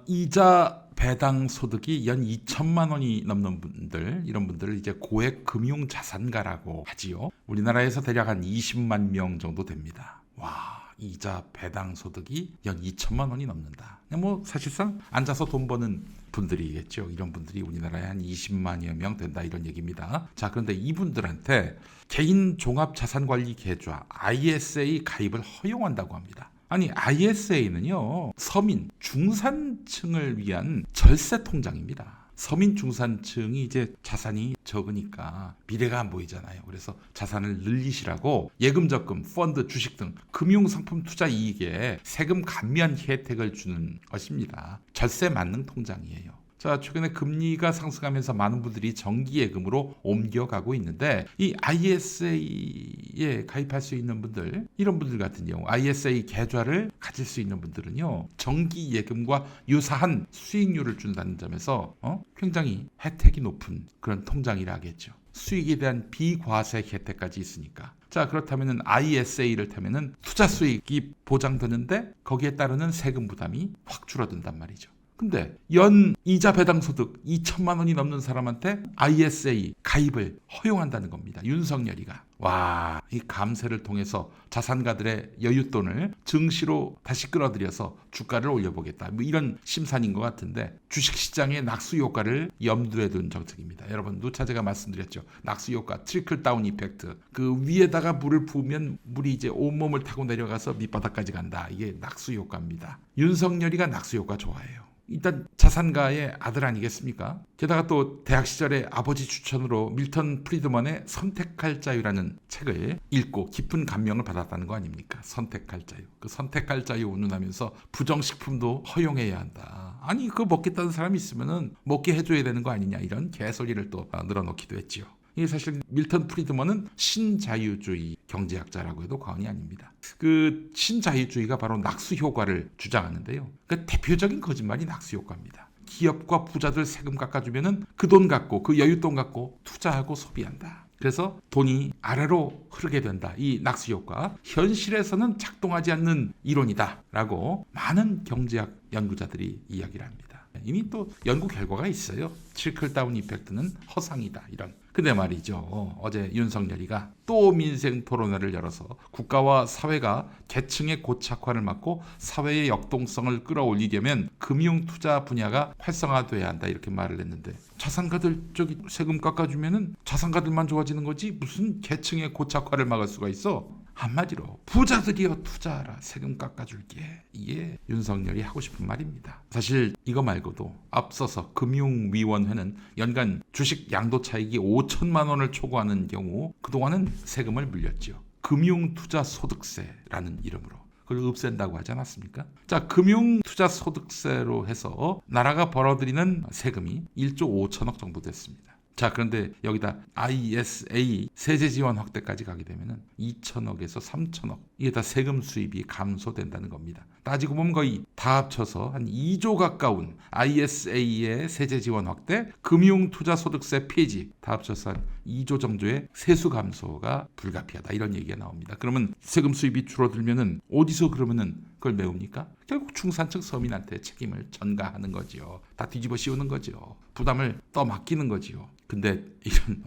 이자 배당 소득이 연 2천만 원이 넘는 분들, 이런 분들을 이제 고액 금융 자산가라고 하지요. 우리나라에서 대략 한 20만 명 정도 됩니다. 와, 이자 배당 소득이 연 2천만 원이 넘는다. 뭐 사실상 앉아서 돈 버는 분들이겠죠. 이런 분들이 우리나라에 한 20만여 명 된다, 이런 얘기입니다. 자, 그런데 이분들한테 개인 종합자산관리 계좌 ISA 가입을 허용한다고 합니다. 아니, ISA는요, 서민 중산층을 위한 절세 통장입니다. 서민 중산층이 이제 자산이 적으니까 미래가 안 보이잖아요. 그래서 자산을 늘리시라고 예금, 적금, 펀드, 주식 등 금융상품 투자 이익에 세금 감면 혜택을 주는 것입니다. 절세 만능 통장이에요. 자, 최근에 금리가 상승하면서 많은 분들이 정기예금으로 옮겨가고 있는데, 이 ISA에 가입할 수 있는 분들, 이런 분들 같은 경우 ISA 계좌를 가질 수 있는 분들은요, 정기예금과 유사한 수익률을 준다는 점에서 굉장히 혜택이 높은 그런 통장이라 하겠죠. 수익에 대한 비과세 혜택까지 있으니까. 자, 그렇다면 ISA를 타면은 투자 수익이 보장되는데 거기에 따르는 세금 부담이 확 줄어든단 말이죠. 근데 연 이자 배당 소득 2천만 원이 넘는 사람한테 ISA 가입을 허용한다는 겁니다. 윤석열이가. 와, 이 감세를 통해서 자산가들의 여윳돈을 증시로 다시 끌어들여서 주가를 올려보겠다, 뭐 이런 심산인 것 같은데, 주식시장의 낙수 효과를 염두에 둔 정책입니다. 여러분, 누차 제가 말씀드렸죠. 낙수 효과, 트리클 다운 이펙트. 그 위에다가 물을 부으면 물이 이제 온몸을 타고 내려가서 밑바닥까지 간다. 이게 낙수 효과입니다. 윤석열이가 낙수 효과 좋아해요. 일단 자산가의 아들 아니겠습니까? 게다가 또 대학 시절에 아버지 추천으로 밀턴 프리드먼의 선택할 자유라는 책을 읽고 깊은 감명을 받았다는 거 아닙니까? 선택할 자유. 그 선택할 자유 운운하면서 부정식품도 허용해야 한다. 아니, 그거 먹겠다는 사람이 있으면은 먹게 해줘야 되는 거 아니냐, 이런 개소리를 또 늘어놓기도 했지요. 이게 사실 밀턴 프리드먼은 신자유주의 경제학자라고 해도 과언이 아닙니다. 그 신자유주의가 바로 낙수 효과를 주장하는데요. 그 대표적인 거짓말이 낙수 효과입니다. 기업과 부자들 세금 깎아주면은 그 돈 갖고, 그 여윳돈 갖고 투자하고 소비한다. 그래서 돈이 아래로 흐르게 된다. 이 낙수 효과, 현실에서는 작동하지 않는 이론이다라고 많은 경제학 연구자들이 이야기를 합니다. 이미 또 연구 결과가 있어요. 트리클 다운 이펙트는 허상이다, 이런. 근데 말이죠, 어제 윤석열이가 또 민생 토론회를 열어서 국가와 사회가 계층의 고착화를 막고 사회의 역동성을 끌어올리려면 금융투자 분야가 활성화돼야 한다, 이렇게 말을 했는데, 자산가들 저기 세금 깎아주면은 자산가들만 좋아지는 거지 무슨 계층의 고착화를 막을 수가 있어? 한마디로 부자들이여 투자하라, 세금 깎아줄게. 이게 윤석열이 하고 싶은 말입니다. 사실 이거 말고도 앞서서 금융위원회는 연간 주식 양도 차익이 5천만 원을 초과하는 경우 그동안은 세금을 물렸죠. 금융투자소득세라는 이름으로. 그걸 없앤다고 하지 않았습니까? 자, 금융투자소득세로 해서 나라가 벌어들이는 세금이 1조 5천억 정도 됐습니다. 자, 그런데 여기다 ISA 세제 지원 확대까지 가게 되면 2천억에서 3천억, 이게 다 세금 수입이 감소된다는 겁니다. 따지고 보면 거의 다 합쳐서 한 2조 가까운 ISA의 세제 지원 확대, 금융투자소득세 폐지, 다 합쳐서 한 2조 정도의 세수 감소가 불가피하다, 이런 얘기가 나옵니다. 그러면 세금 수입이 줄어들면은 어디서 그러면은 그걸 메웁니까? 결국 중산층 서민한테 책임을 전가하는 거지요. 다 뒤집어 씌우는 거죠. 부담을 떠맡기는 거지요. 근데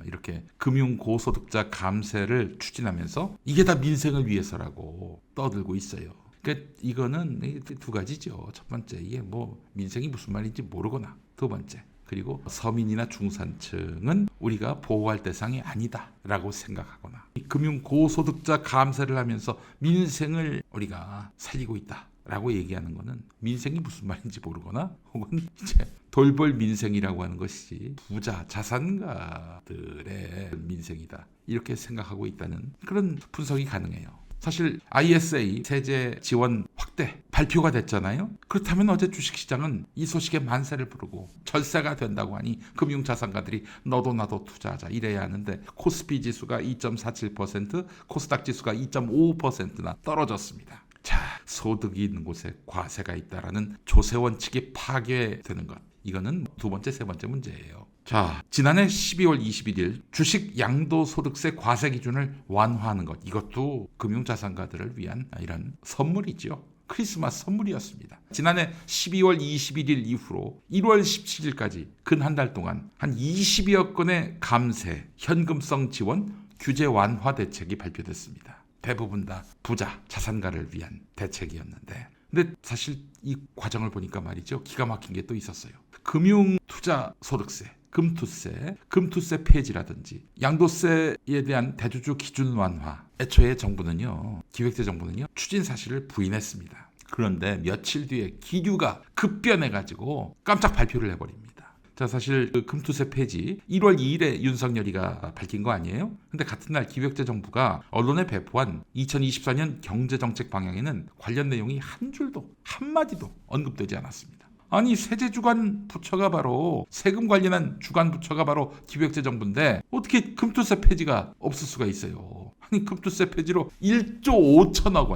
이렇게 금융 고소득자 감세를 추진하면서 이게 다 민생을 위해서라고 떠들고 있어요. 그러니까 이거는 두 가지죠. 첫 번째, 이게 뭐 민생이 무슨 말인지 모르거나, 두 번째, 그리고 서민이나 중산층은 우리가 보호할 대상이 아니다라고 생각하거나, 금융 고소득자 감세를 하면서 민생을 우리가 살리고 있다라고 얘기하는 거는 민생이 무슨 말인지 모르거나, 혹은 이제 돌볼 민생이라고 하는 것이 부자 자산가들의 민생이다, 이렇게 생각하고 있다는 그런 분석이 가능해요. 사실 ISA 세제 지원 확대 발표가 됐잖아요. 그렇다면 어제 주식시장은 이 소식에 만세를 부르고 절세가 된다고 하니 금융자산가들이 너도 나도 투자하자 이래야 하는데, 코스피 지수가 2.47%, 코스닥 지수가 2.55%나 떨어졌습니다. 자, 소득이 있는 곳에 과세가 있다라는 조세원칙이 파괴되는 것, 이거는 두 번째, 세 번째 문제예요. 자, 지난해 12월 21일 주식 양도소득세 과세 기준을 완화하는 것, 이것도 금융자산가들을 위한 이런 선물이죠. 크리스마스 선물이었습니다. 지난해 12월 21일 이후로 1월 17일까지 근 한 달 동안 한 20여 건의 감세, 현금성 지원, 규제 완화 대책이 발표됐습니다. 대부분 다 부자, 자산가를 위한 대책이었는데, 근데 사실 이 과정을 보니까 말이죠, 기가 막힌 게 또 있었어요. 금융투자소득세, 금투세 폐지라든지 양도세에 대한 대주주 기준 완화, 애초에 정부는요, 기획재 정부는요, 추진 사실을 부인했습니다. 그런데 며칠 뒤에 기류가 급변해가지고 깜짝 발표를 해버립니다. 자, 사실 그 금투세 폐지 1월 2일에 윤석열이가 밝힌 거 아니에요? 근데 같은 날 기획재 정부가 언론에 배포한 2024년 경제정책 방향에는 관련 내용이 한 줄도 한마디도 언급되지 않았습니다. 아니, 세제주관 부처가 바로 세금 관련한 주관 부처가 바로 기획재 정부인데 어떻게 금투세 폐지가 없을 수가 있어요? 아니, 금투세 폐지로 1조 5천억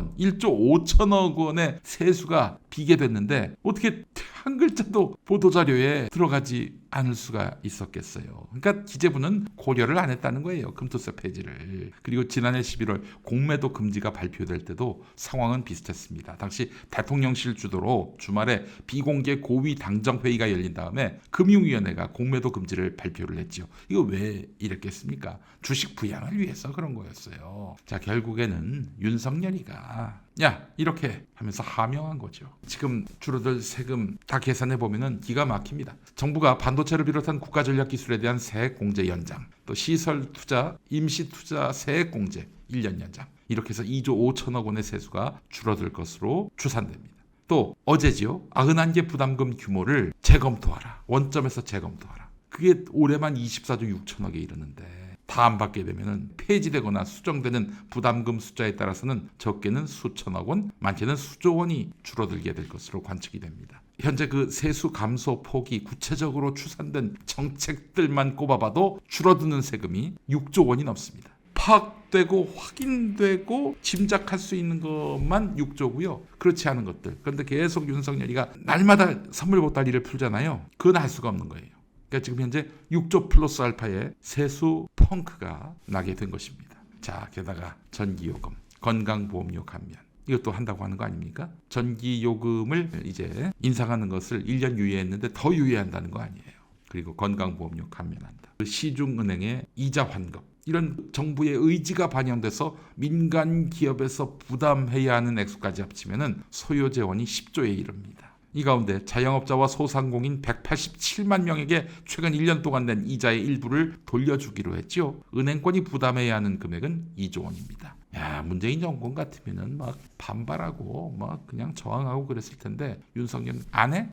원의 세수가 비계됐는데 어떻게 한 글자도 보도자료에 들어가지 않을 수가 있었겠어요. 그러니까 기재부는 고려를 안 했다는 거예요, 금투세 폐지를. 그리고 지난해 11월 공매도 금지가 발표될 때도 상황은 비슷했습니다. 당시 대통령실 주도로 주말에 비공개 고위 당정회의가 열린 다음에 금융위원회가 공매도 금지를 발표를 했죠. 이거 왜 이랬겠습니까? 주식 부양을 위해서 그런 거였어요. 자, 결국에는 윤석열이가 야, 이렇게 하면서 하명한 거죠. 지금 줄어들 세금 다 계산해 보면은 기가 막힙니다. 정부가 반도체를 비롯한 국가전략기술에 대한 세액 공제 연장, 또 시설 투자, 임시 투자 세액 공제 1년 연장, 이렇게 해서 2조 5천억 원의 세수가 줄어들 것으로 추산됩니다. 또 어제지요, 91개 부담금 규모를 재검토하라, 원점에서 재검토하라. 그게 올해만 24조 6천억에 이르는데 다 안 받게 되면 폐지되거나 수정되는 부담금 숫자에 따라서는 적게는 수천억 원, 많게는 수조 원이 줄어들게 될 것으로 관측이 됩니다. 현재 그 세수 감소 폭이 구체적으로 추산된 정책들만 꼽아봐도 줄어드는 세금이 6조 원이 넘습니다. 파악되고 확인되고 짐작할 수 있는 것만 6조고요. 그렇지 않은 것들. 그런데 계속 윤석열이가 날마다 선물 보따리를 풀잖아요. 그건 알 수가 없는 거예요. 그러니까 지금 현재 6조 플러스 알파의 세수 펑크가 나게 된 것입니다. 자, 게다가 전기요금, 건강보험료 감면, 이것도 한다고 하는 거 아닙니까? 전기요금을 이제 인상하는 것을 1년 유예했는데 더 유예한다는 거 아니에요. 그리고 건강보험료 감면한다. 시중은행의 이자 환급, 이런 정부의 의지가 반영돼서 민간 기업에서 부담해야 하는 액수까지 합치면은 소요 재원이 10조에 이릅니다. 이 가운데 자영업자와 소상공인 187만 명에게 최근 1년 동안 낸 이자의 일부를 돌려주기로 했죠. 은행권이 부담해야 하는 금액은 2조 원입니다. 야, 문재인 정권 같으면은 막 반발하고 막 그냥 저항하고 그랬을 텐데 윤석열 안 해?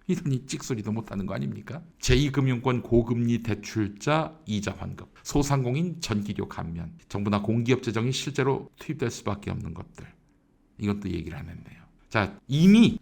이러니 찍소리도 못하는 거 아닙니까? 제2금융권 고금리 대출자 이자 환급, 소상공인 전기료 감면, 정부나 공기업 재정이 실제로 투입될 수밖에 없는 것들, 이것도 얘기를 안 했네요. 자, 이미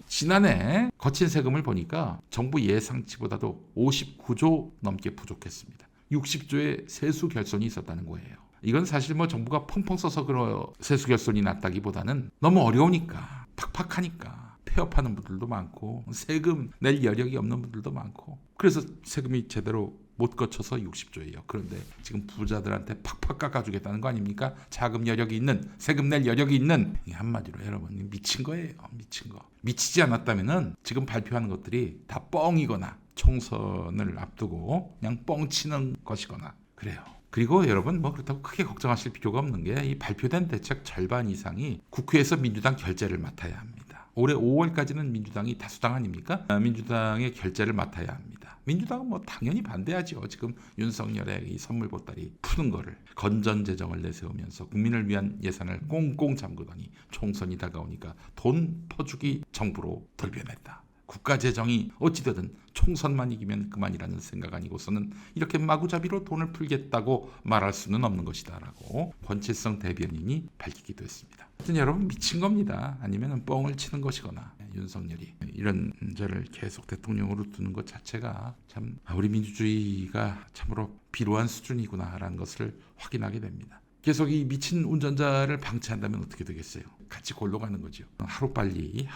지난해 거친 세금을 보니까 정부 예상치보다도 59조 넘게 부족했습니다. 60조의 세수 결손이 있었다는 거예요. 이건 사실 뭐 정부가 펑펑 써서 그런 세수 결손이 났다기보다는 너무 어려우니까, 팍팍하니까 폐업하는 분들도 많고 세금 낼 여력이 없는 분들도 많고, 그래서 세금이 제대로 못 거쳐서 60조예요. 그런데 지금 부자들한테 팍팍 깎아주겠다는 거 아닙니까? 자금 여력이 있는, 세금 낼 여력이 있는, 한마디로 여러분 미친 거예요. 미친 거. 미치지 않았다면은 지금 발표하는 것들이 다 뻥이거나 총선을 앞두고 그냥 뻥치는 것이거나 그래요. 그리고 여러분 뭐 그렇다고 크게 걱정하실 필요가 없는 게 이 발표된 대책 절반 이상이 국회에서 민주당 결재를 맡아야 합니다. 올해 5월까지는 민주당이 다수당 아닙니까? 민주당의 결재를 맡아야 합니다. 민주당은 뭐 당연히 반대하죠. 지금 윤석열의 이 선물 보따리 푸는 거를, 건전 재정을 내세우면서 국민을 위한 예산을 꽁꽁 잠그더니 총선이 다가오니까 돈 퍼주기 정부로 돌변했다. 국가 재정이 어찌되든 총선만 이기면 그만이라는 생각 아니고서는 이렇게 마구잡이로 돈을 풀겠다고 말할 수는 없는 것이다 라고 권칠성 대변인이 밝히기도 했습니다. 하여튼 여러분 미친 겁니다. 아니면 뻥을 치는 것이거나, 윤석열이 이런 자를 계속 대통령으로 두는 것 자체가 참 우리 민주주의가 참으로 비루한 수준이구나 라는 것을 확인하게 됩니다. 계속 이 미친 운전자를 방치한다면 어떻게 되겠어요? 같이 골로 가는 거죠. 하루빨리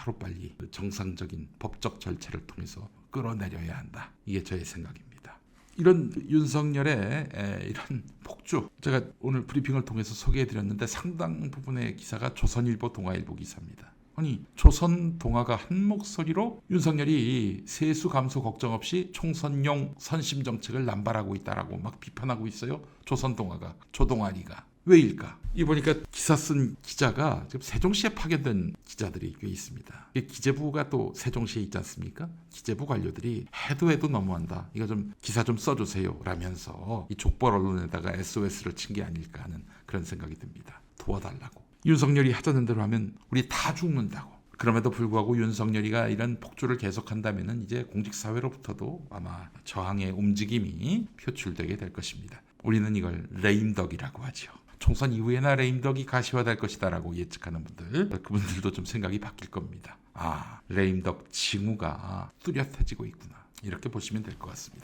정상적인 법적 절차를 통해서 끌어내려야 한다. 이게 저의 생각입니다. 이런 윤석열의 이런 폭주, 제가 오늘 브리핑을 통해서 소개해드렸는데 상당 부분의 기사가 조선일보, 동아일보 기사입니다. 아니 조선 동아가 한 목소리로 윤석열이 세수 감소 걱정 없이 총선용 선심 정책을 남발하고 있다라고 막 비판하고 있어요. 조선 동아가, 조동아리가. 왜일까? 이 보니까 기사 쓴 기자가 지금 세종시에 파견된 기자들이 꽤 있습니다. 기재부가 또 세종시에 있지 않습니까? 기재부 관료들이 해도 너무한다. 이거 좀 기사 좀 써주세요. 라면서 이 족벌 언론에다가 SOS를 친 게 아닐까 하는 그런 생각이 듭니다. 도와달라고. 윤석열이 하자는 대로 하면 우리 다 죽는다고. 그럼에도 불구하고 윤석열이가 이런 폭주를 계속한다면 이제 공직사회로부터도 아마 저항의 움직임이 표출되게 될 것입니다. 우리는 이걸 레임덕이라고 하죠. 총선 이후에나 레임덕이 가시화될 것이다라고 예측하는 분들, 그분들도 좀 생각이 바뀔 겁니다. 아, 레임덕 징후가 뚜렷해지고 있구나. 이렇게 보시면 될 것 같습니다.